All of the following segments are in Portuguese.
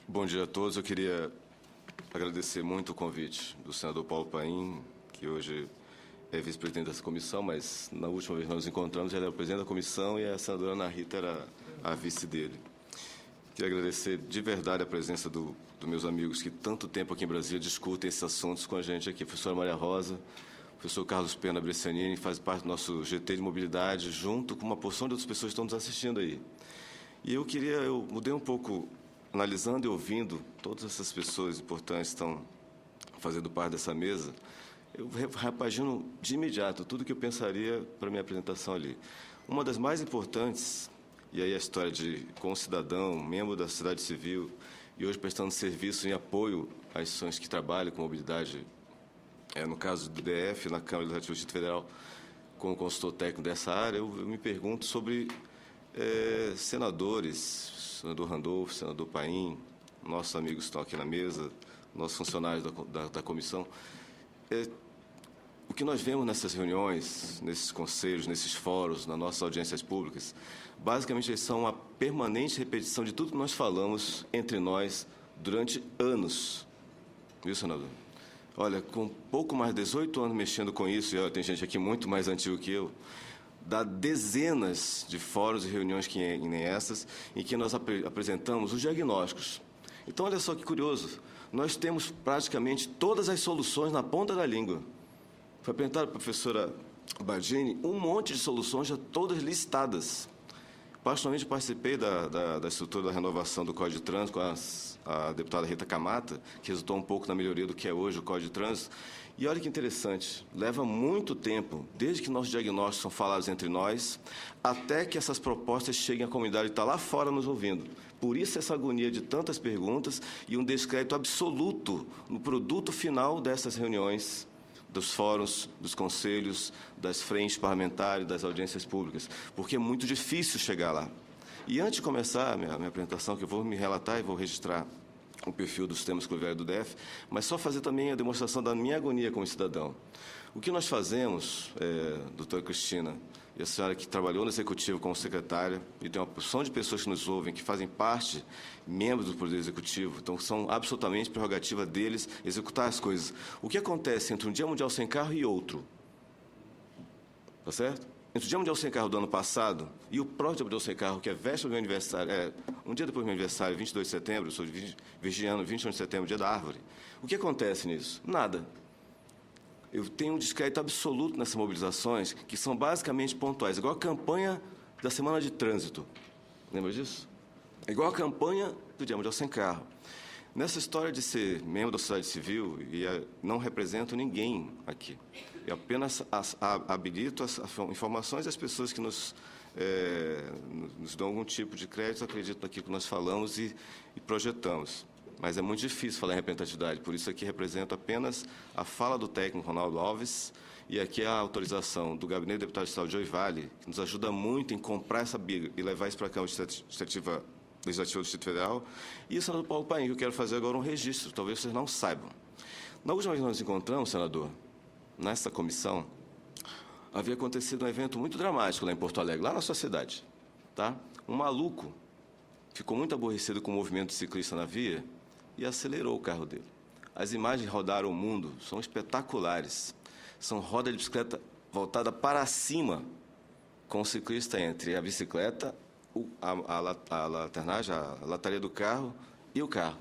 Bom dia a todos. Eu queria agradecer muito o convite do senador Paulo Paim, que hoje é vice-presidente dessa comissão, mas na última vez que nós nos encontramos, ele era o presidente da comissão e a senadora Ana Rita era a vice dele. Queria agradecer de verdade a presença dos meus amigos que tanto tempo aqui em Brasília discutem esses assuntos com a gente aqui. A professora Maria Rosa, o professor Carlos Pena Brescianini, faz parte do nosso GT de mobilidade, junto com uma porção de outras pessoas que estão nos assistindo aí. E eu mudei um pouco, analisando e ouvindo todas essas pessoas importantes que estão fazendo parte dessa mesa, eu repagino de imediato tudo que eu pensaria para a minha apresentação ali. Uma das mais importantes, e aí a história de com um cidadão, membro da sociedade civil, e hoje prestando serviço em apoio às instituições que trabalham com mobilidade, no caso do DF, na Câmara Legislativa do Distrito Federal, como consultor técnico dessa área, eu me pergunto sobre senadores, senador Randolfo, senador Paim, nossos amigos que estão aqui na mesa, nossos funcionários da comissão. O que nós vemos nessas reuniões, nesses conselhos, nesses fóruns, nas nossas audiências públicas, basicamente eles são uma permanente repetição de tudo que nós falamos entre nós durante anos. Viu, senador? Olha, com pouco mais de 18 anos mexendo com isso, e tem gente aqui muito mais antigo que eu, dá dezenas de fóruns e reuniões que nem essas, em que nós apresentamos os diagnósticos. Então, olha só que curioso, nós temos praticamente todas as soluções na ponta da língua. Foi apresentado para a professora Bardini um monte de soluções já todas listadas. Particularmente participei da estrutura da renovação do Código de Trânsito com a deputada Rita Camata, que resultou um pouco na melhoria do que é hoje o Código de Trânsito. E olha que interessante, leva muito tempo, desde que nossos diagnósticos são falados entre nós, até que essas propostas cheguem à comunidade que está lá fora nos ouvindo. Por isso essa agonia de tantas perguntas e um descrédito absoluto no produto final dessas reuniões, dos fóruns, dos conselhos, das frentes parlamentares, das audiências públicas, porque é muito difícil chegar lá. E antes de começar a minha apresentação, que eu vou me relatar e vou registrar o perfil do sistema escroviário do DF, mas só fazer também a demonstração da minha agonia como cidadão. O que nós fazemos, doutora Cristina, e a senhora que trabalhou no Executivo como secretária, e tem uma porção de pessoas que nos ouvem, que fazem parte, membros do Poder Executivo, então são absolutamente prerrogativa deles executar as coisas. O que acontece entre um Dia Mundial Sem Carro e outro? Tá certo? Entre o Dia Mundial Sem Carro do ano passado e o próximo Dia Mundial Sem Carro, que é véspera do meu aniversário, um dia depois do meu aniversário, 22 de setembro, eu sou virginiano, 21 de setembro, dia da árvore. O que acontece nisso? Nada. Eu tenho um descrédito absoluto nessas mobilizações, que são basicamente pontuais, igual a campanha da Semana de Trânsito. Lembra disso? Igual a campanha do Dia Mundial Sem Carro. Nessa história de ser membro da sociedade civil, não represento ninguém aqui. Eu apenas habilito as informações das pessoas que nos dão algum tipo de crédito, acreditam naquilo que nós falamos e projetamos. Mas é muito difícil falar em representatividade, por isso aqui represento apenas a fala do técnico Ronaldo Alves e aqui a autorização do Gabinete do Deputado Estadual Joey Vale, que nos ajuda muito em comprar essa briga e levar isso para a Câmara Legislativa do Distrito Federal, e o senador Paulo Paim, que eu quero fazer agora um registro, talvez vocês não saibam. Na última vez que nós nos encontramos, senador, nessa comissão, havia acontecido um evento muito dramático lá em Porto Alegre, lá na sua cidade. Tá? Um maluco ficou muito aborrecido com o movimento ciclista na via e acelerou o carro dele. As imagens rodaram o mundo, são espetaculares. São rodas de bicicleta voltada para cima, com o ciclista entre a bicicleta, a lanternagem, a lataria do carro e o carro.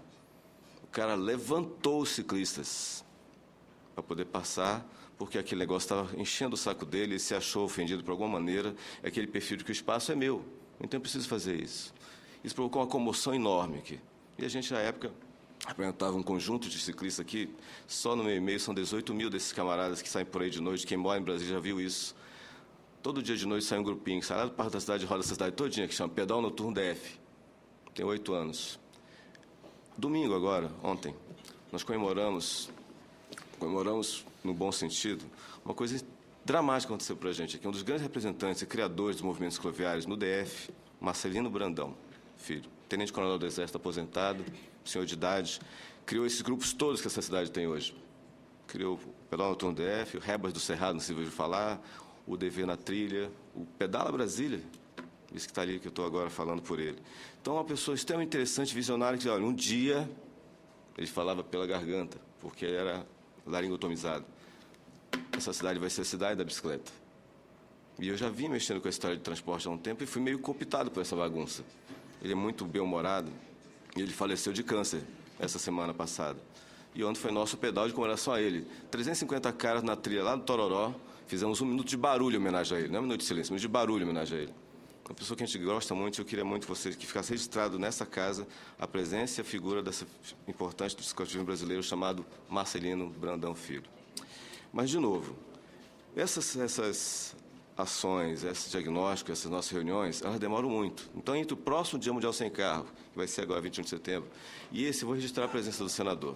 O cara levantou os ciclistas para poder passar, porque aquele negócio estava enchendo o saco dele, ele se achou ofendido por alguma maneira, é aquele perfil de que o espaço é meu, então eu preciso fazer isso. Isso provocou uma comoção enorme aqui. E a gente, na época, apresentava um conjunto de ciclistas aqui, só no meu e-mail são 18 mil desses camaradas que saem por aí de noite, quem mora em Brasília já viu isso. Todo dia de noite sai um grupinho, sai lá do Parque da Cidade, roda essa cidade todinha, que chama Pedal Noturno DF. Tem 8 anos. Domingo agora, ontem, nós comemoramos no bom sentido, uma coisa dramática que aconteceu para a gente aqui. Um dos grandes representantes e criadores dos movimentos cicloviários no DF, Marcelino Brandão, filho, tenente-coronel do Exército aposentado, senhor de idade, criou esses grupos todos que essa cidade tem hoje. Criou o Pedal Noturno DF, o Rebas do Cerrado, não se ouviu falar, o DV na Trilha, o Pedala Brasília, esse que está ali, que eu estou agora falando por ele. Então, uma pessoa extremamente interessante, visionária, que, olha, um dia, ele falava pela garganta, porque ele era laringotomizado. Essa cidade vai ser a cidade da bicicleta. E eu já vim mexendo com a história de transporte há um tempo e fui meio cooptado por essa bagunça. Ele é muito bem-humorado e ele faleceu de câncer essa semana passada. E ontem foi nosso pedal de comemoração a ele. 350 caras na trilha lá do Tororó, fizemos 1 minuto de barulho em homenagem a ele. Não é 1 minuto de silêncio, mas de barulho em homenagem a ele. Uma pessoa que a gente gosta muito, eu queria muito que ficasse registrado nessa casa a presença e a figura dessa importante do ciclismo brasileiro chamado Marcelino Brandão Filho. Mas, de novo, essas ações, esse diagnóstico, essas nossas reuniões, elas demoram muito. Então, entre o próximo Dia Mundial Sem Carro, que vai ser agora 21 de setembro, e esse, eu vou registrar a presença do senador.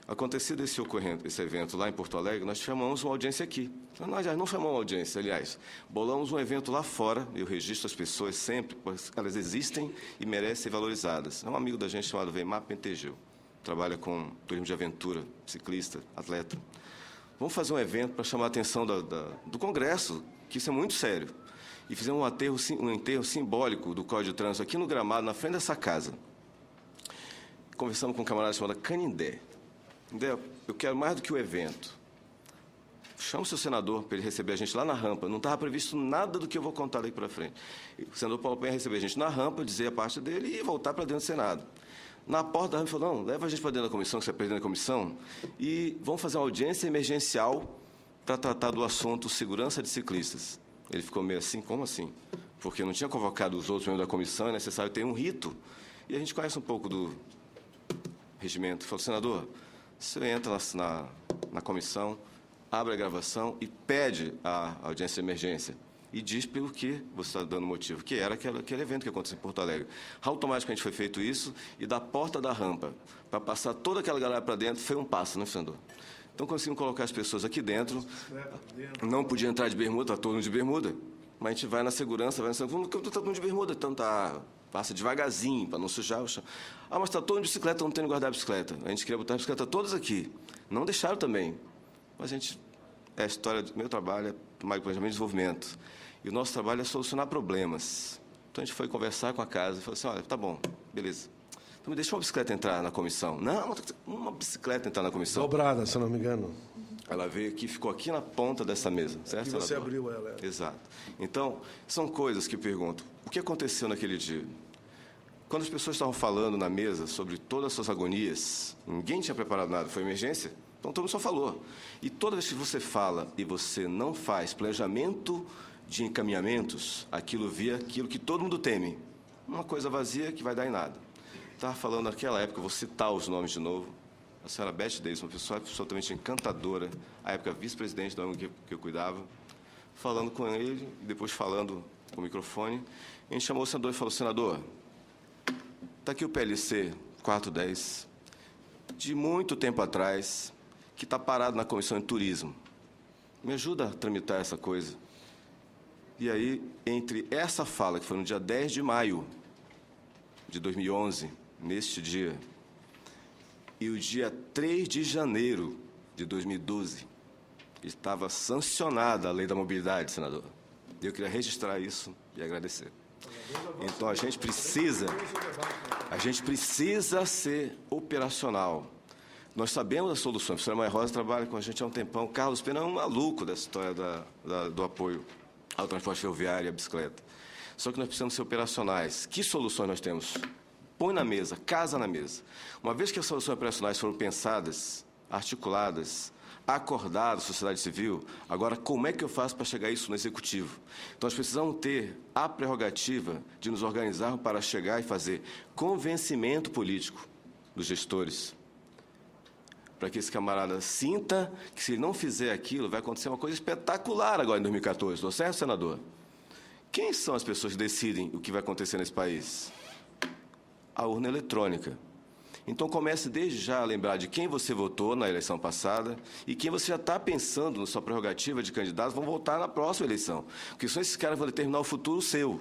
Acontecido esse evento lá em Porto Alegre, nós chamamos uma audiência aqui. Nós não chamamos uma audiência, aliás, bolamos um evento lá fora, eu registro as pessoas sempre, porque elas existem e merecem ser valorizadas. É um amigo da gente chamado Weimar Pentegeu, trabalha com turismo de aventura, ciclista, atleta. Vamos fazer um evento para chamar a atenção do Congresso, que isso é muito sério. E fizemos um enterro simbólico do Código de Trânsito aqui no gramado, na frente dessa casa. Conversamos com um camarada chamado Canindé. Canindé, eu quero mais do que o evento. Chama o seu senador para ele receber a gente lá na rampa. Não estava previsto nada do que eu vou contar daqui para frente. O senador Paulo Penha receber a gente na rampa, dizer a parte dele e voltar para dentro do Senado. Na porta da rampa, falou, não, leva a gente para dentro da comissão, que você é presidente da comissão, e vamos fazer uma audiência emergencial para tratar do assunto segurança de ciclistas. Ele ficou meio assim, como assim? Porque não tinha convocado os outros membros da comissão, é necessário ter um rito. E a gente conhece um pouco do regimento. Falou, senador, você entra na comissão, abre a gravação e pede a audiência de emergência. E diz pelo que você está dando motivo, que era aquele evento que aconteceu em Porto Alegre. Automaticamente foi feito isso, e da porta da rampa, para passar toda aquela galera para dentro, foi um passo, não é, senador? Então, conseguimos colocar as pessoas aqui dentro. Não podia entrar de bermuda, está todo mundo de bermuda. Mas a gente vai na segurança, está todo mundo de bermuda, então passa devagarzinho, para não sujar o chão. Ah, mas está todo mundo de bicicleta, não tem onde guardar a bicicleta. A gente queria botar a bicicleta todas aqui. Não deixaram também. Mas é a história do meu trabalho, é mais planejamento e desenvolvimento. E o nosso trabalho é solucionar problemas. Então, a gente foi conversar com a casa e falou assim, olha, tá bom, beleza. Então, me deixa uma bicicleta entrar na comissão. Não, uma bicicleta entrar na comissão. Dobrada, se eu não me engano. Ela veio aqui, ficou aqui na ponta dessa mesa, certo? E você abriu ela. Exato. Então, são coisas que eu pergunto. O que aconteceu naquele dia? Quando as pessoas estavam falando na mesa sobre todas as suas agonias, ninguém tinha preparado nada, foi emergência, então todo mundo só falou. E toda vez que você fala e você não faz planejamento de encaminhamentos, aquilo via aquilo que todo mundo teme. Uma coisa vazia que vai dar em nada. Estava falando naquela época, vou citar os nomes de novo, a senhora Beth Davis, uma pessoa absolutamente encantadora, à época vice-presidente da ONG que eu cuidava, falando com ele, e depois falando com o microfone, a gente chamou o senador e falou, senador, está aqui o PLC 410, de muito tempo atrás, que está parado na Comissão de Turismo. Me ajuda a tramitar essa coisa. E aí, entre essa fala, que foi no dia 10 de maio de 2011, neste dia, e o dia 3 de janeiro de 2012, estava sancionada a Lei da Mobilidade, senador. Eu queria registrar isso e agradecer. Então, a gente precisa ser operacional. Nós sabemos as soluções. A professora Maria Rosa trabalha com a gente há um tempão. Carlos Pena é um maluco dessa história do apoio ao transporte ferroviário e à bicicleta. Só que nós precisamos ser operacionais. Que soluções nós temos? Põe na mesa, casa na mesa. Uma vez que as soluções operacionais foram pensadas, articuladas, acordadas, sociedade civil, agora como é que eu faço para chegar isso no executivo? Então, nós precisamos ter a prerrogativa de nos organizarmos para chegar e fazer convencimento político dos gestores, para que esse camarada sinta que, se ele não fizer aquilo, vai acontecer uma coisa espetacular agora em 2014. Estou certo, senador? Quem são as pessoas que decidem o que vai acontecer nesse país? A urna eletrônica. Então, comece desde já a lembrar de quem você votou na eleição passada e quem você já está pensando na sua prerrogativa de candidato vão votar na próxima eleição. Porque são esses caras que vão determinar o futuro seu,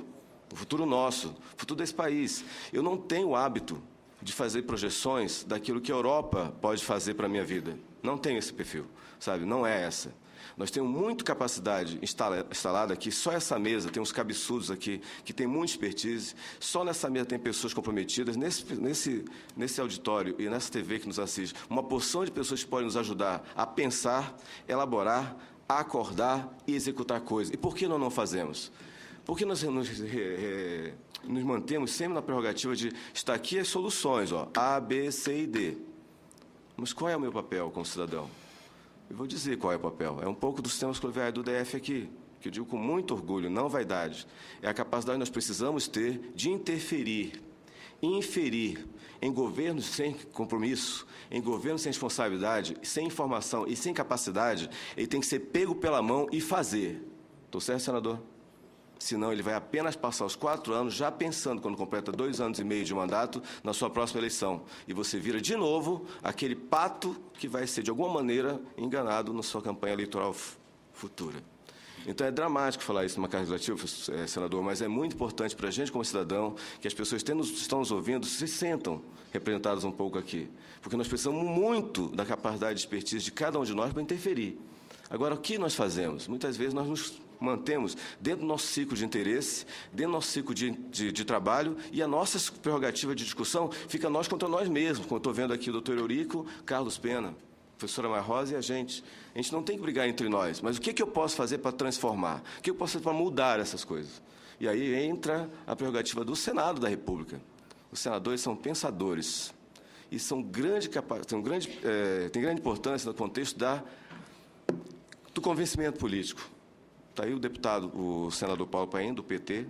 o futuro nosso, o futuro desse país. Eu não tenho o hábito de fazer projeções daquilo que a Europa pode fazer para a minha vida. Não tenho esse perfil, sabe? Não é essa. Nós temos muita capacidade instalada aqui, só essa mesa, tem uns cabeçudos aqui, que tem muita expertise, só nessa mesa tem pessoas comprometidas, nesse auditório e nessa TV que nos assiste, uma porção de pessoas que podem nos ajudar a pensar, elaborar, a acordar e executar coisas. E por que nós não fazemos? Porque nós nos mantemos sempre na prerrogativa de estar aqui as soluções, ó, A, B, C e D. Mas qual é o meu papel como cidadão? Eu vou dizer qual é o papel. É um pouco do sistema escolares do DF aqui, que eu digo com muito orgulho, não vaidade. É a capacidade que nós precisamos ter de interferir, inferir em governos sem compromisso, em governos sem responsabilidade, sem informação e sem capacidade. Ele tem que ser pego pela mão e fazer. Estou certo, senador? Senão ele vai apenas passar os 4 anos já pensando, quando completa 2 anos e meio de mandato, na sua próxima eleição. E você vira de novo aquele pato que vai ser, de alguma maneira, enganado na sua campanha eleitoral futura. Então é dramático falar isso numa carga legislativa, senador, mas é muito importante para a gente, como cidadão, que as pessoas que estão nos ouvindo se sentam representadas um pouco aqui. Porque nós precisamos muito da capacidade de expertise de cada um de nós para interferir. Agora, o que nós fazemos? Muitas vezes nós nos mantemos dentro do nosso ciclo de interesse, dentro do nosso ciclo de trabalho, e a nossa prerrogativa de discussão fica nós contra nós mesmos, como eu estou vendo aqui o doutor Eurico, Carlos Pena, professora Maria Rosa e a gente. A gente não tem que brigar entre nós, mas o que eu posso fazer para transformar? O que eu posso fazer para mudar essas coisas? E aí entra a prerrogativa do Senado da República. Os senadores são pensadores e são têm grande importância no contexto do convencimento político. Está aí o deputado, o senador Paulo Paim, do PT,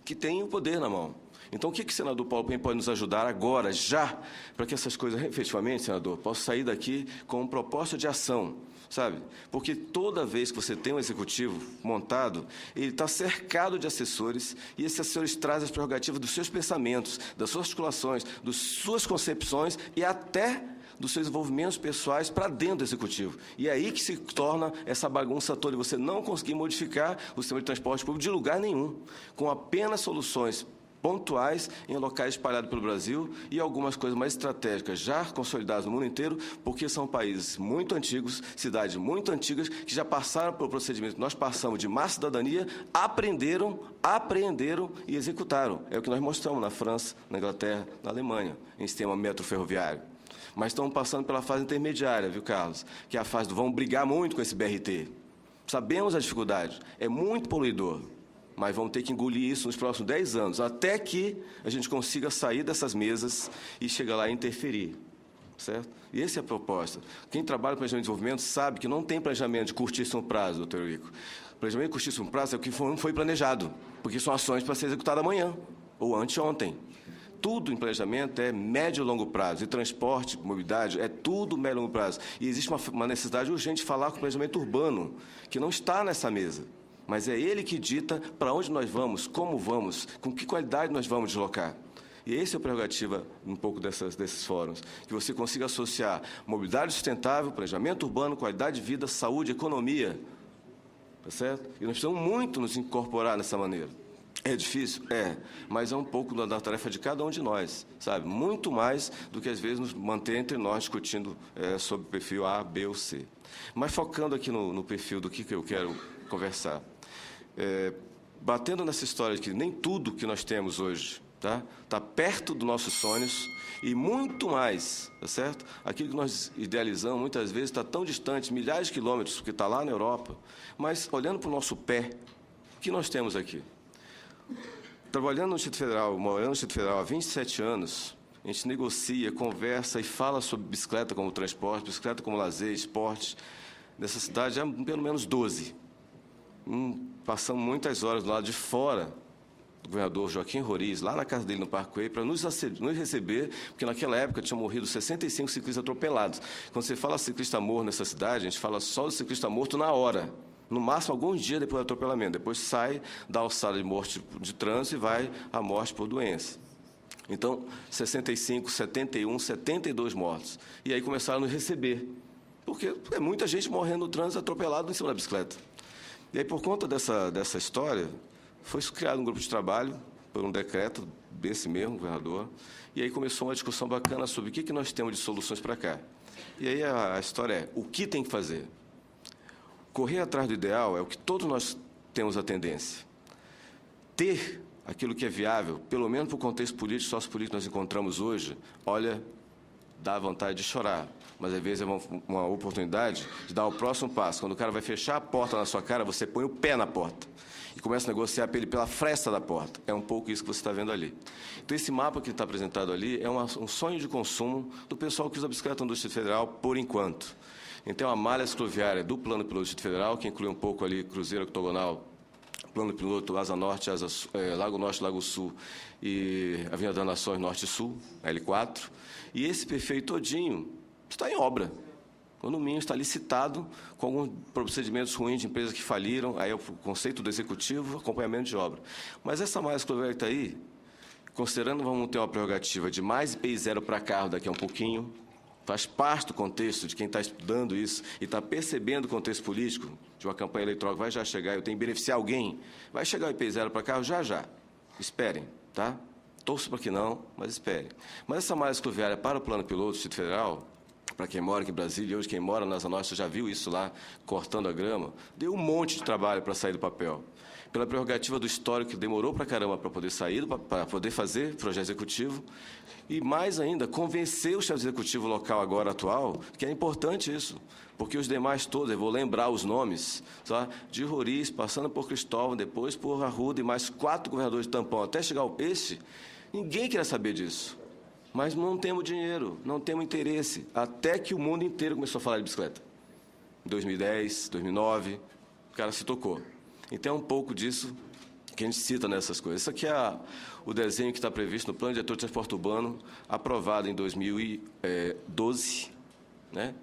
que tem o poder na mão. Então, o que o senador Paulo Paim pode nos ajudar agora, já, para que essas coisas, efetivamente, senador, possam sair daqui com proposta de ação, sabe? Porque toda vez que você tem um executivo montado, ele está cercado de assessores, e esses assessores trazem as prerrogativas dos seus pensamentos, das suas articulações, das suas concepções e até dos seus envolvimentos pessoais para dentro do Executivo. E é aí que se torna essa bagunça toda, e você não conseguir modificar o sistema de transporte público de lugar nenhum, com apenas soluções pontuais em locais espalhados pelo Brasil e algumas coisas mais estratégicas já consolidadas no mundo inteiro, porque são países muito antigos, cidades muito antigas, que já passaram pelo procedimento que nós passamos de má cidadania, aprenderam, apreenderam e executaram. É o que nós mostramos na França, na Inglaterra, na Alemanha, em sistema metroferroviário. Mas estamos passando pela fase intermediária, viu, Carlos? Que é a fase do vamos brigar muito com esse BRT. Sabemos a dificuldade, é muito poluidor, mas vamos ter que engolir isso nos próximos 10 anos, até que a gente consiga sair dessas mesas e chegar lá e interferir, certo? E essa é a proposta. Quem trabalha com planejamento de desenvolvimento sabe que não tem planejamento de curtíssimo prazo, doutor Eurico. Planejamento de curtíssimo prazo é o que foi planejado, porque são ações para ser executadas amanhã ou anteontem. Tudo em planejamento é médio e longo prazo. E transporte, mobilidade, é tudo médio e longo prazo. E existe uma necessidade urgente de falar com o planejamento urbano, que não está nessa mesa. Mas é ele que dita para onde nós vamos, como vamos, com que qualidade nós vamos deslocar. E essa é a prerrogativa, um pouco desses fóruns, que você consiga associar mobilidade sustentável, planejamento urbano, qualidade de vida, saúde, economia. Tá certo? E nós precisamos muito nos incorporar nessa maneira. É difícil? É, mas é um pouco da tarefa de cada um de nós, sabe? Muito mais do que, às vezes, nos manter entre nós discutindo sobre o perfil A, B ou C. Mas focando aqui no perfil do que eu quero conversar. Batendo nessa história de que nem tudo que nós temos hoje está perto dos nossos sonhos e muito mais, tá certo? Aquilo que nós idealizamos, muitas vezes, está tão distante, milhares de quilômetros, porque está lá na Europa. Mas, olhando para o nosso pé, o que nós temos aqui? Trabalhando no Distrito Federal, morando no Distrito Federal há 27 anos, a gente negocia, conversa e fala sobre bicicleta como transporte, bicicleta como lazer, esporte. Nessa cidade há pelo menos 12. Passamos muitas horas do lado de fora do governador Joaquim Roriz, lá na casa dele no Parkway, para nos receber, porque naquela época tinham morrido 65 ciclistas atropelados. Quando você fala ciclista morto nessa cidade, a gente fala só do ciclista morto na hora. No máximo, alguns dias depois do atropelamento. Depois sai da alçada de morte de trânsito e vai à morte por doença. Então, 65, 71, 72 mortos. E aí começaram a nos receber, porque é muita gente morrendo no trânsito atropelado em cima da bicicleta. E aí, por conta dessa história, foi criado um grupo de trabalho, por um decreto desse mesmo governador, e aí começou uma discussão bacana sobre o que nós temos de soluções para cá. E aí a história é, o que tem que fazer? Correr atrás do ideal é o que todos nós temos a tendência. Ter aquilo que é viável, pelo menos para o contexto político, sociopolítico que nós encontramos hoje, olha, dá vontade de chorar. Mas, às vezes, é uma oportunidade de dar o próximo passo. Quando o cara vai fechar a porta na sua cara, você põe o pé na porta e começa a negociar pela fresta da porta. É um pouco isso que você está vendo ali. Então, esse mapa que está apresentado ali é um sonho de consumo do pessoal que usa bicicleta no Distrito Federal, por enquanto. Então, a malha cicloviária do Plano Piloto do Distrito Federal, que inclui um pouco ali Cruzeiro Octogonal, Plano Piloto, Asa Norte, Lago Norte, Lago Sul e Avenida das Nações Norte e Sul, L4. E esse perfeito todinho está em obra. Ou, no mínimo, está licitado com alguns procedimentos ruins de empresas que faliram, aí é o conceito do executivo, acompanhamento de obra. Mas essa malha cicloviária que está aí, considerando que vamos ter uma prerrogativa de mais IPI zero para carro daqui a um pouquinho, faz parte do contexto de quem está estudando isso e está percebendo o contexto político de uma campanha eleitoral que vai já chegar, eu tenho que beneficiar alguém, vai chegar o IPI zero para carro já já. Esperem, tá? Torço para que não, mas esperem. Mas essa malha cicloviária para o Plano Piloto do Distrito Federal, para quem mora aqui em Brasília, hoje quem mora na Asa Norte já viu isso lá, cortando a grama, deu um monte de trabalho para sair do papel. Pela prerrogativa do histórico que demorou para caramba para poder sair, para poder fazer projeto executivo, e mais ainda, convencer o chefe executivo local agora atual, que é importante isso, porque os demais todos, eu vou lembrar os nomes, tá? De Roriz, passando por Cristóvão, depois por Arruda e mais 4 governadores de tampão, até chegar ao Peixe, ninguém queria saber disso. Mas não temos dinheiro, não temos interesse, até que o mundo inteiro começou a falar de bicicleta. Em 2010, 2009, o cara se tocou. Então, é um pouco disso que a gente cita nessas coisas. Isso aqui é o desenho que está previsto no Plano Diretor de Transporte Urbano, aprovado em 2012, né?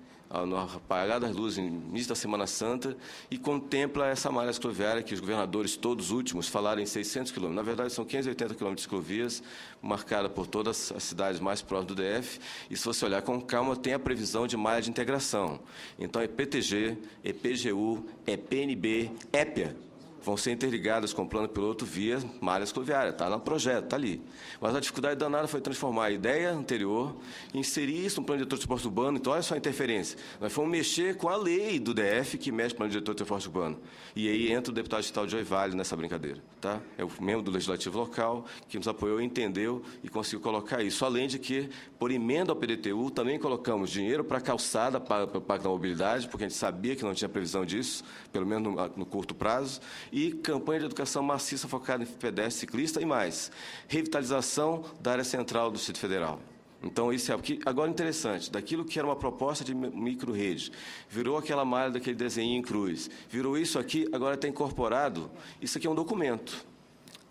No apagar das luzes, no início da Semana Santa, e contempla essa malha cicloviária que os governadores, todos últimos, falaram em 600 quilômetros. Na verdade, são 580 quilômetros de ciclovias, marcada por todas as cidades mais próximas do DF, e se você olhar com calma, tem a previsão de malha de integração. Então, é PTG, é PGU, é PNB, épea, vão ser interligadas com o plano piloto via malha cicloviária. Está no projeto, está ali. Mas a dificuldade danada foi transformar a ideia anterior e inserir isso no plano diretor de transporte urbano. Então, olha só a interferência. Nós fomos mexer com a lei do DF que mexe com o plano diretor de transporte urbano. E aí entra o deputado distrital Joey Vale nessa brincadeira. Tá? É o membro do Legislativo local que nos apoiou, entendeu e conseguiu colocar isso. Além de que, por emenda ao PDTU, também colocamos dinheiro para a calçada, para o Pacto da Mobilidade, porque a gente sabia que não tinha previsão disso, pelo menos no curto prazo, e campanha de educação maciça focada em pedestre, ciclista e mais. Revitalização da área central do Distrito Federal. Então, isso é o que, agora, interessante, daquilo que era uma proposta de micro-rede, virou aquela malha daquele desenho em cruz, virou isso aqui, agora está incorporado, isso aqui é um documento.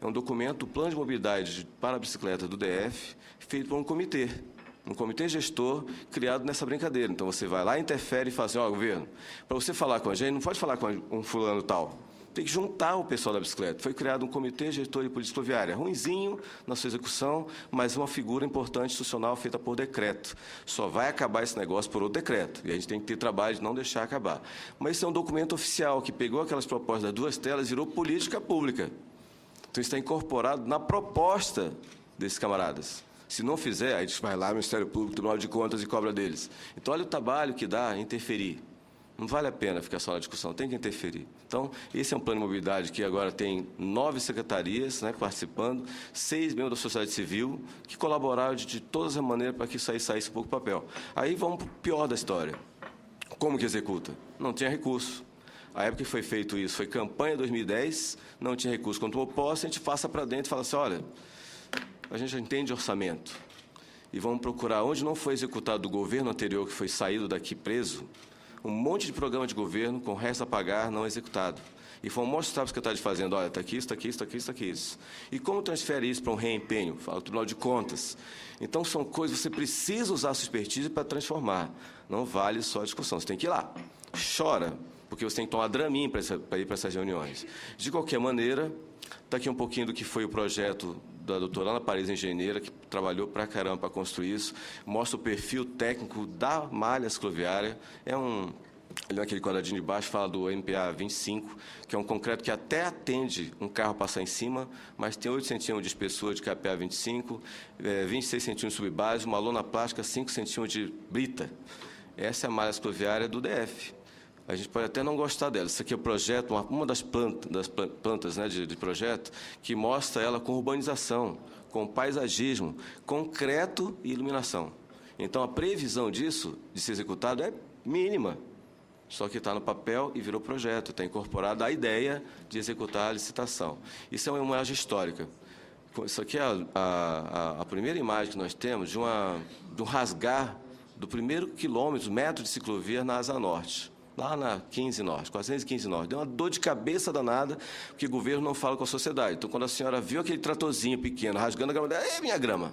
É um documento, o Plano de Mobilidade para a Bicicleta do DF, feito por um comitê gestor criado nessa brincadeira. Então, você vai lá, interfere e fala assim, ó, governo, para você falar com a gente, não pode falar com um fulano tal, tem que juntar o pessoal da bicicleta. Foi criado um comitê gestor de política cicloviária, ruinzinho na sua execução, mas uma figura importante institucional feita por decreto. Só vai acabar esse negócio por outro decreto, e a gente tem que ter trabalho de não deixar acabar. Mas isso é um documento oficial que pegou aquelas propostas das 2 telas e virou política pública. Então, isso está incorporado na proposta desses camaradas. Se não fizer, aí a gente vai lá no Ministério Público, Tribunal de Contas e cobra deles. Então, olha o trabalho que dá interferir. Não vale a pena ficar só na discussão, tem que interferir. Então, esse é um plano de mobilidade que agora tem 9 secretarias, né, participando, 6 membros da sociedade civil, que colaboraram de todas as maneiras para que isso aí saísse um pouco do papel. Aí vamos para o pior da história. Como que executa? Não tinha recurso. A época que foi feito isso foi campanha 2010, não tinha recurso. Quando tomou posse, a gente passa para dentro e fala assim, olha, a gente já entende orçamento. E vamos procurar onde não foi executado do governo anterior, que foi saído daqui preso, um monte de programa de governo com resto a pagar não executado. E fomos mostrar para o secretário de Fazenda, olha, está aqui, está aqui, está aqui, está aqui, isso. E como transfere isso para um reempenho? Fala o Tribunal de Contas. Então, são coisas que você precisa usar a sua expertise para transformar. Não vale só a discussão, você tem que ir lá. Chora, porque você tem que tomar Dramin para ir para essas reuniões. De qualquer maneira, está aqui um pouquinho do que foi o projeto da doutora Ana Paris, engenheira, que trabalhou para caramba para construir isso, mostra o perfil técnico da malha cicloviária, ali naquele quadradinho de baixo fala do MPA 25, que é um concreto que até atende um carro passar em cima, mas tem 8 centímetros de espessura de KPA 25, 26 centímetros de subbase, uma lona plástica, 5 centímetros de brita. Essa é a malha cicloviária do DF. A gente pode até não gostar dela. Isso aqui é o projeto, uma das plantas, né, de projeto, que mostra ela com urbanização, com paisagismo, concreto e iluminação. Então, a previsão disso, de ser executado, é mínima. Só que está no papel e virou projeto, está incorporado a ideia de executar a licitação. Isso é uma imagem histórica. Isso aqui é a primeira imagem que nós temos de um rasgar do primeiro metro de ciclovia na Asa Norte, lá na 15 Norte, 415 Norte. Deu uma dor de cabeça danada, porque o governo não fala com a sociedade. Então, quando a senhora viu aquele tratorzinho pequeno rasgando a grama dela, é minha grama.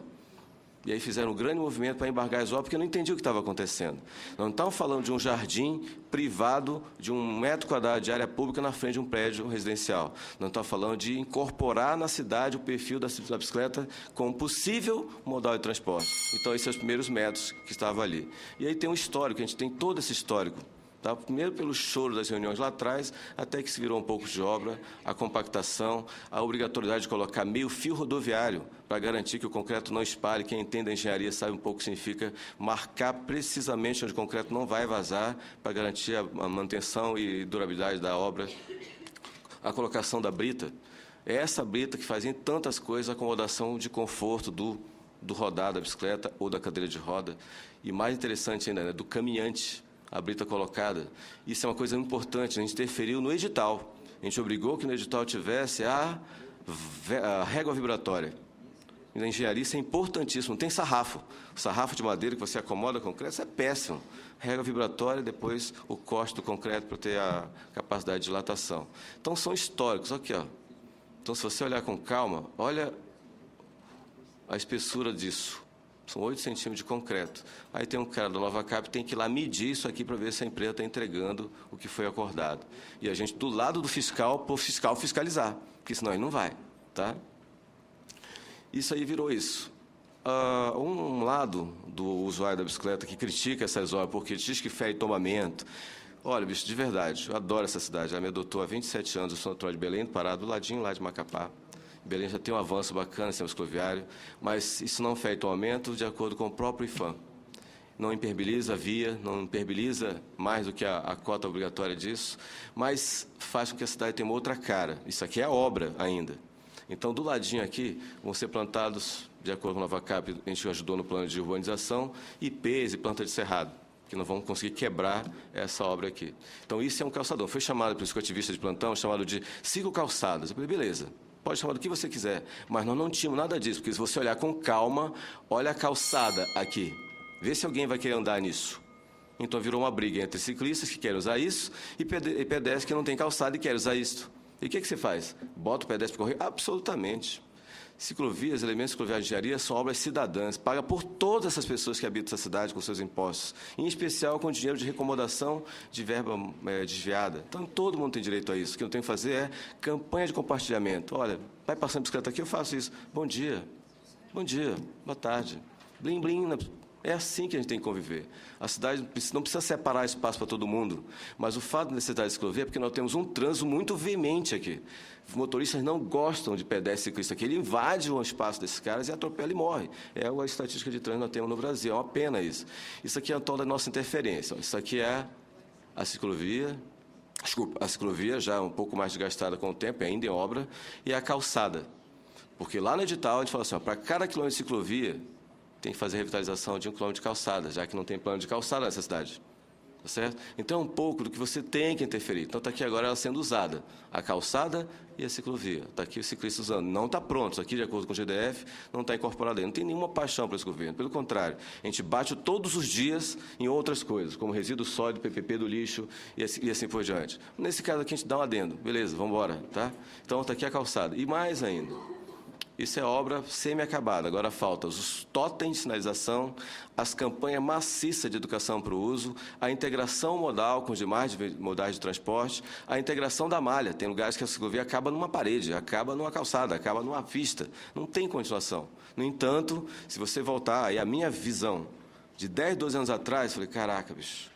E aí fizeram um grande movimento para embargar as obras, porque eu não entendi o que estava acontecendo. Não estavam falando de um jardim privado de 1 metro quadrado de área pública na frente de um prédio residencial. Não estavam falando de incorporar na cidade o perfil da bicicleta como possível modal de transporte. Então, esses são os primeiros metros que estavam ali. E aí tem um histórico, a gente tem todo esse histórico. Tá? Primeiro pelo choro das reuniões lá atrás, até que se virou um pouco de obra, a compactação, a obrigatoriedade de colocar meio fio rodoviário para garantir que o concreto não espalhe. Quem entende da engenharia sabe um pouco o que significa marcar precisamente onde o concreto não vai vazar para garantir a manutenção e durabilidade da obra. A colocação da brita, é essa brita que fazia em tantas coisas a acomodação de conforto do rodar da bicicleta ou da cadeira de roda. E mais interessante ainda, né, do caminhante. A brita colocada. Isso é uma coisa importante, a gente interferiu no edital. A gente obrigou que no edital tivesse a régua vibratória. E na engenharia isso é importantíssimo. Não tem sarrafo. O sarrafo de madeira que você acomoda concreto, isso é péssimo. Régua vibratória, depois o corte do concreto para ter a capacidade de dilatação. Então, são históricos. Aqui, ó. Então, se você olhar com calma, olha a espessura disso. São 8 centímetros de concreto. Aí tem um cara da Novacap, tem que ir lá medir isso aqui para ver se a empresa está entregando o que foi acordado. E a gente, do lado do fiscal, para o fiscal fiscalizar, porque senão ele não vai. Tá? Isso aí virou isso. Um lado do usuário da bicicleta que critica essas obras, porque diz que fere tombamento. Olha, bicho, de verdade, eu adoro essa cidade. Ela me adotou há 27 anos, eu sou natural de Belém do Pará, do ladinho lá de Macapá. Belém já tem um avanço bacana, sistema cicloviário, mas isso não fere tombamento de acordo com o próprio IPHAN. Não impermeabiliza a via, não impermeabiliza mais do que a cota obrigatória disso, mas faz com que a cidade tenha uma outra cara. Isso aqui é obra ainda. Então, do ladinho aqui, vão ser plantados, de acordo com a Novacap, a gente ajudou no plano de urbanização, ipês e planta de cerrado, que não vão conseguir quebrar essa obra aqui. Então, isso é um calçadão. Foi chamado pelos ativistas de plantão, chamado de ciclocalçadas. Eu falei, beleza. Pode chamar do que você quiser, mas nós não tínhamos nada disso, porque se você olhar com calma, olha a calçada aqui. Vê se alguém vai querer andar nisso. Então virou uma briga entre ciclistas que querem usar isso e pedestres que não têm calçada e querem usar isso. E o que você faz? Bota o pedestre para correr? Absolutamente. Ciclovias, elementos cicloviários de engenharia são obras cidadãs, paga por todas essas pessoas que habitam essa cidade com seus impostos, em especial com dinheiro de recomodação de verba desviada. Então, todo mundo tem direito a isso. O que eu tenho que fazer é campanha de compartilhamento. Olha, vai passando bicicleta aqui, eu faço isso. Bom dia, boa tarde. Blim, blim. É assim que a gente tem que conviver. A cidade não precisa separar espaço para todo mundo, mas o fato de necessidade de ciclovia é porque nós temos um trânsito muito veemente aqui. Os motoristas não gostam de pedestre ciclista aqui. Ele invade o espaço desses caras e atropela e morre. É a estatística de trânsito que nós temos no Brasil. É uma pena isso. Isso aqui é toda a nossa interferência. Isso aqui é a ciclovia. Desculpa, a ciclovia já um pouco mais desgastada com o tempo, ainda em obra, e a calçada. Porque lá no edital a gente fala assim, para cada quilômetro de ciclovia, tem que fazer a revitalização de 1 quilômetro de calçada, já que não tem plano de calçada nessa cidade. Tá certo? Então, é um pouco do que você tem que interferir. Então, está aqui agora ela sendo usada, a calçada e a ciclovia. Está aqui o ciclista usando. Não está pronto. Isso aqui, de acordo com o GDF, não está incorporado aí. Não tem nenhuma paixão para esse governo. Pelo contrário, a gente bate todos os dias em outras coisas, como resíduo sólido, PPP do lixo e assim por diante. Nesse caso aqui, a gente dá um adendo. Beleza, vamos embora. Tá? Então, está aqui a calçada. E mais ainda. Isso é obra semi-acabada. Agora falta os totens de sinalização, as campanhas maciças de educação para o uso, a integração modal com os demais modais de transporte, a integração da malha. Tem lugares que a ciclovia acaba numa parede, acaba numa calçada, acaba numa pista. Não tem continuação. No entanto, se você voltar, aí a minha visão de 10, 12 anos atrás, falei, caraca, bicho,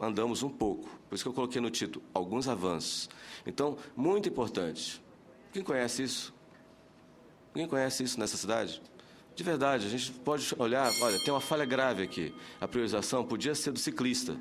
andamos um pouco. Por isso que eu coloquei no título, alguns avanços. Então, muito importante. Quem conhece isso? Ninguém conhece isso nessa cidade? De verdade, a gente pode olhar, olha, tem uma falha grave aqui. A priorização podia ser do ciclista.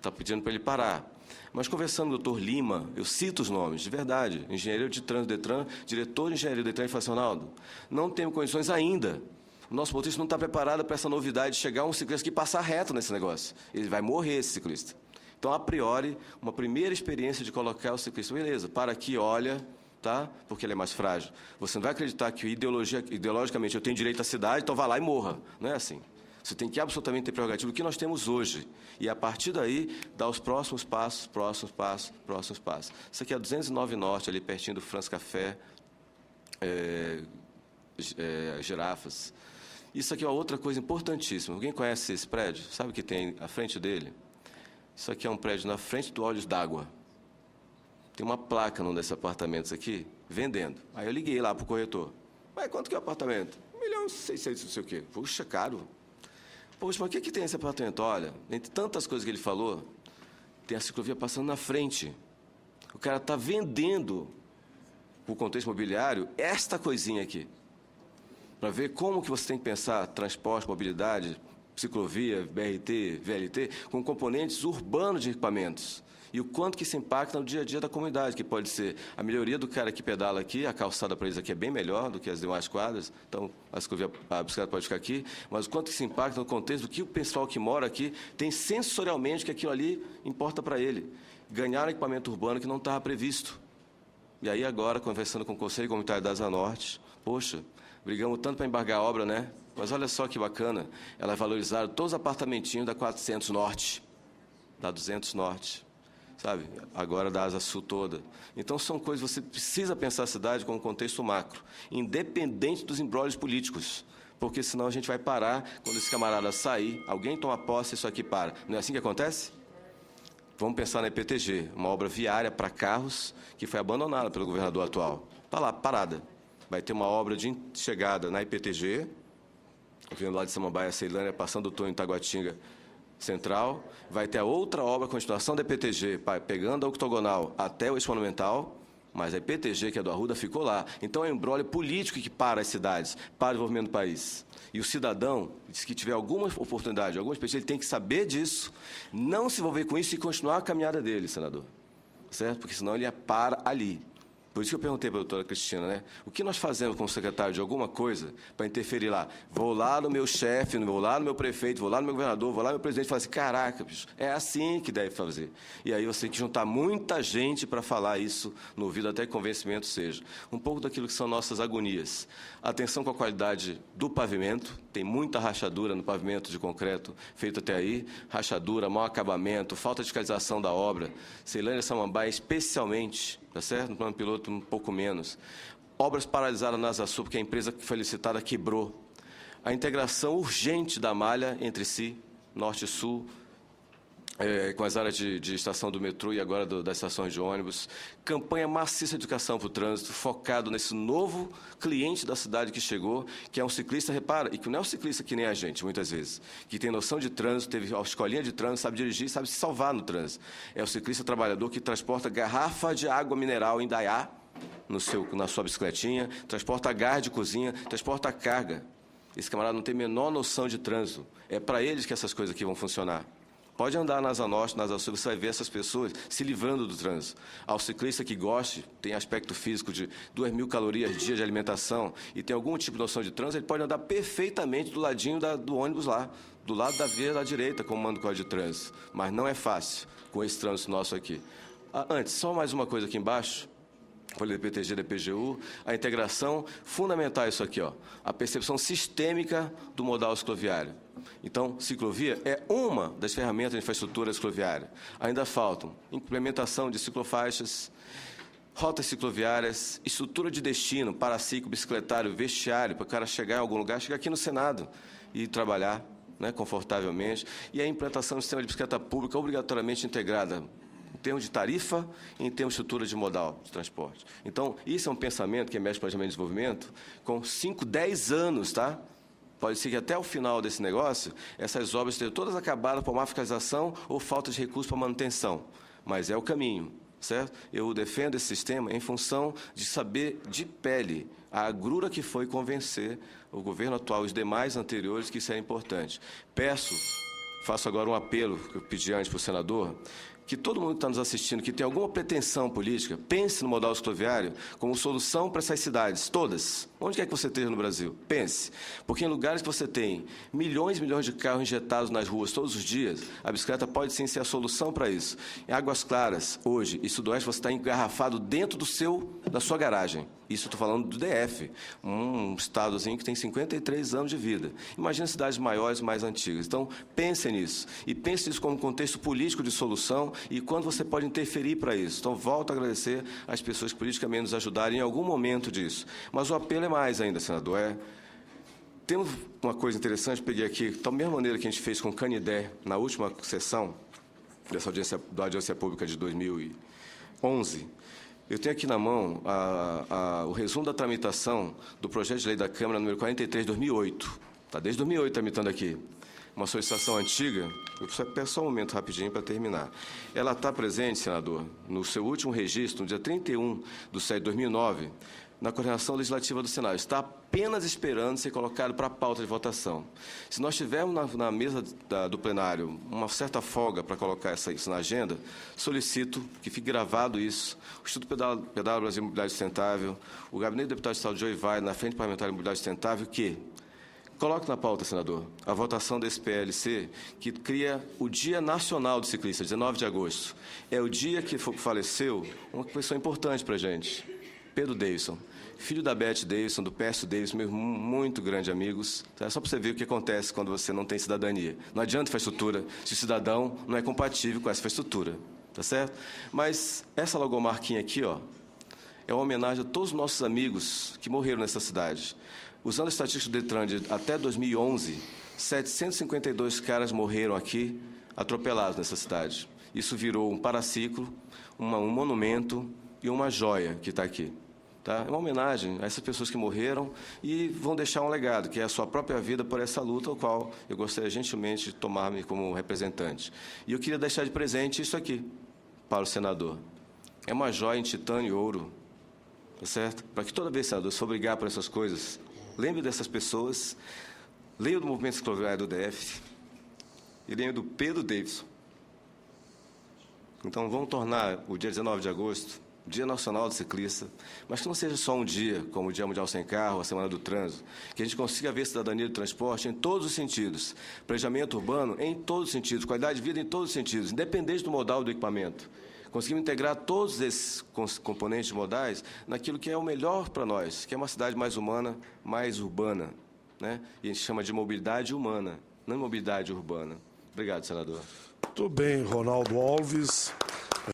está pedindo para ele parar. Mas conversando com o doutor Lima, eu cito os nomes, de verdade, engenheiro de trânsito DETRAN, diretor de engenharia do DETRAN, e fala assim, Ronaldo, não temos condições ainda. O nosso motorista não está preparado para essa novidade de chegar um ciclista aqui e passar reto nesse negócio. Ele vai morrer, esse ciclista. Então, a priori, uma primeira experiência de colocar o ciclista, beleza, para aqui, olha, tá? Porque ele é mais frágil. Você não vai acreditar que ideologicamente eu tenho direito à cidade, então vá lá e morra. Não é assim. Você tem que absolutamente ter prerrogativa do que nós temos hoje. E, a partir daí, dar os próximos passos, próximos passos, próximos passos. Isso aqui é 209 Norte, ali pertinho do France Café, Girafas. Isso aqui é outra coisa importantíssima. Alguém conhece esse prédio? Sabe o que tem à frente dele? Isso aqui é um prédio na frente do Olhos d'Água. Tem uma placa num desses apartamentos aqui, vendendo. Aí eu liguei lá para o corretor. Mas quanto que é o apartamento? 1.600.000, não sei o quê. Puxa, caro. Poxa, mas o que tem esse apartamento? Olha, entre tantas coisas que ele falou, tem a ciclovia passando na frente. O cara está vendendo, para o contexto imobiliário, esta coisinha aqui. Para ver como que você tem que pensar transporte, mobilidade, ciclovia, BRT, VLT, com componentes urbanos de equipamentos. E o quanto que isso impacta no dia a dia da comunidade, que pode ser a melhoria do cara que pedala aqui, a calçada para eles aqui é bem melhor do que as demais quadras, então a bicicleta pode ficar aqui, mas o quanto que isso impacta no contexto do que o pessoal que mora aqui tem sensorialmente que aquilo ali importa para ele. Ganhar um equipamento urbano que não estava previsto. E aí agora, conversando com o Conselho Comunitário da Asa Norte, poxa, brigamos tanto para embargar a obra, né? Mas olha só que bacana, elas valorizaram todos os apartamentinhos da 400 Norte, da 200 Norte. Sabe? Agora da Asa Sul toda. Então, são coisas, você precisa pensar a cidade como um contexto macro, independente dos embrólios políticos, porque senão a gente vai parar, quando esse camarada sair, alguém toma posse, isso aqui para. Não é assim que acontece? Vamos pensar na EPTG, uma obra viária para carros que foi abandonada pelo governador atual. Está lá, parada. Vai ter uma obra de chegada na EPTG, vindo lá de Samambaia, Ceilândia, passando o Tonho em Taguatinga Central, vai ter a outra obra, a continuação da EPTG, pegando a octogonal até o eixo monumental, mas a EPTG, que é do Arruda, ficou lá. Então é um embrólio político que para as cidades, para o desenvolvimento do país. E o cidadão, se tiver alguma oportunidade, alguma experiência, ele tem que saber disso, não se envolver com isso e continuar a caminhada dele, senador. Certo? Porque senão ele para ali. Por isso que eu perguntei para a doutora Cristina, né? O que nós fazemos como secretário de alguma coisa para interferir lá? Vou lá no meu chefe, vou lá no meu prefeito, vou lá no meu governador, vou lá no meu presidente e falo assim, caraca, bicho, é assim que deve fazer. E aí você tem que juntar muita gente para falar isso no ouvido, até que convencimento seja. Um pouco daquilo que são nossas agonias. Atenção com a qualidade do pavimento, tem muita rachadura no pavimento de concreto feito até aí, rachadura, mau acabamento, falta de fiscalização da obra. Ceilândia e Samambaia, especialmente, tá certo? No plano piloto, um pouco menos. Obras paralisadas na Asa Sul, porque a empresa que foi licitada quebrou. A integração urgente da malha entre si, norte e sul, com as áreas de estação do metrô e agora das estações de ônibus. Campanha maciça de educação para o trânsito, focado nesse novo cliente da cidade que chegou, que é um ciclista, repara, e que não é um ciclista que nem a gente, muitas vezes, que tem noção de trânsito, teve a escolinha de trânsito, sabe dirigir, sabe se salvar no trânsito. É o ciclista trabalhador que transporta garrafa de água mineral em Indaiá, na sua bicicletinha, transporta gás de cozinha, transporta carga. Esse camarada não tem a menor noção de trânsito. É para eles que essas coisas aqui vão funcionar. Pode andar na Asa Norte, na Asa Sul, você vai ver essas pessoas se livrando do trânsito. Ao ciclista que goste, tem aspecto físico de 2.000 calorias dia de alimentação e tem algum tipo de noção de trânsito, ele pode andar perfeitamente do ladinho do ônibus lá, do lado da via da direita, como manda o Código de Trânsito. Mas não é fácil com esse trânsito nosso aqui. Antes, só mais uma coisa aqui embaixo. Folha da PTG da PGU, a integração fundamental é isso aqui, ó, a percepção sistêmica do modal cicloviário. Então, ciclovia é uma das ferramentas de infraestrutura cicloviária. Ainda faltam implementação de ciclofaixas, rotas cicloviárias, estrutura de destino para ciclo, bicicletário, vestiário, para o cara chegar em algum lugar, chegar aqui no Senado e trabalhar, né, confortavelmente. E a implantação do sistema de bicicleta pública obrigatoriamente integrada, em termos de tarifa e em termos de estrutura de modal de transporte. Então, isso é um pensamento que mexe com o planejamento de desenvolvimento com 5, 10 anos, tá? Pode ser que até o final desse negócio, essas obras estejam todas acabadas por má fiscalização ou falta de recursos para manutenção. Mas é o caminho, certo? Eu defendo esse sistema em função de saber de pele a agrura que foi convencer o governo atual e os demais anteriores que isso é importante. Peço faço agora um apelo que eu pedi antes para o senador, que todo mundo que está nos assistindo, que tem alguma pretensão política, pense no modal cicloviário como solução para essas cidades, todas. Onde quer que você esteja no Brasil, pense. Porque em lugares que você tem milhões e milhões de carros injetados nas ruas todos os dias, a bicicleta pode sim ser a solução para isso. Em Águas Claras, hoje, em Sudoeste, você está engarrafado dentro da sua garagem. Isso eu estou falando do DF, um estadozinho que tem 53 anos de vida. Imagina cidades maiores, mais antigas. Então, pense nisso. E pense nisso como um contexto político de solução e quando você pode interferir para isso. Então, volto a agradecer às pessoas que politicamente nos ajudarem em algum momento disso. Mas o apelo é mais ainda, senador. Temos uma coisa interessante, peguei aqui, da mesma maneira que a gente fez com o Canidé na última sessão da audiência pública de 2011, eu tenho aqui na mão o resumo da tramitação do projeto de lei da Câmara número 43, 2008. Está desde 2008 tramitando aqui. Uma solicitação antiga, eu peço só um momento rapidinho para terminar. Ela está presente, senador, no seu último registro, no dia 31/7 de 2009, na coordenação legislativa do Senado. Está apenas esperando ser colocado para a pauta de votação. Se nós tivermos na mesa do plenário uma certa folga para colocar isso na agenda, solicito que fique gravado isso. O Instituto Pedal Brasil Mobilidade Sustentável, o Gabinete do Deputado Estadual Joey Vai, na Frente Parlamentar de Mobilidade Sustentável, que coloque na pauta, senador, a votação desse PLC que cria o Dia Nacional do Ciclista, 19 de agosto. É o dia que faleceu uma pessoa importante para a gente, Pedro Davidson, filho da Beth Davidson, do Pércio Davidson, meus muito grandes amigos. Tá? Só para você ver o que acontece quando você não tem cidadania. Não adianta infraestrutura se o cidadão não é compatível com essa infraestrutura. Tá certo? Mas essa logomarquinha aqui, ó, é uma homenagem a todos os nossos amigos que morreram nessa cidade. Usando a estatística do Detran até 2011, 752 caras morreram aqui, atropelados nessa cidade. Isso virou um paraciclo, um monumento e uma joia que está aqui. Tá? É uma homenagem a essas pessoas que morreram e vão deixar um legado, que é a sua própria vida por essa luta, ao qual eu gostaria gentilmente de tomar-me como representante. E eu queria deixar de presente isso aqui, para o senador. É uma joia em titânio e ouro, tá certo? Para que toda vez, senador, se for brigar por essas coisas, lembre dessas pessoas, leia do movimento cicloviário do DF e leia do Pedro Davidson. Então, vamos tornar o dia 19 de agosto Dia Nacional do Ciclista, mas que não seja só um dia, como o Dia Mundial Sem Carro, a Semana do Trânsito, que a gente consiga ver cidadania do transporte em todos os sentidos, planejamento urbano em todos os sentidos, qualidade de vida em todos os sentidos, independente do modal do equipamento. Conseguimos integrar todos esses componentes modais naquilo que é o melhor para nós, que é uma cidade mais humana, mais urbana, né? E a gente chama de mobilidade humana, não mobilidade urbana. Obrigado, senador. Muito bem, Ronaldo Alves.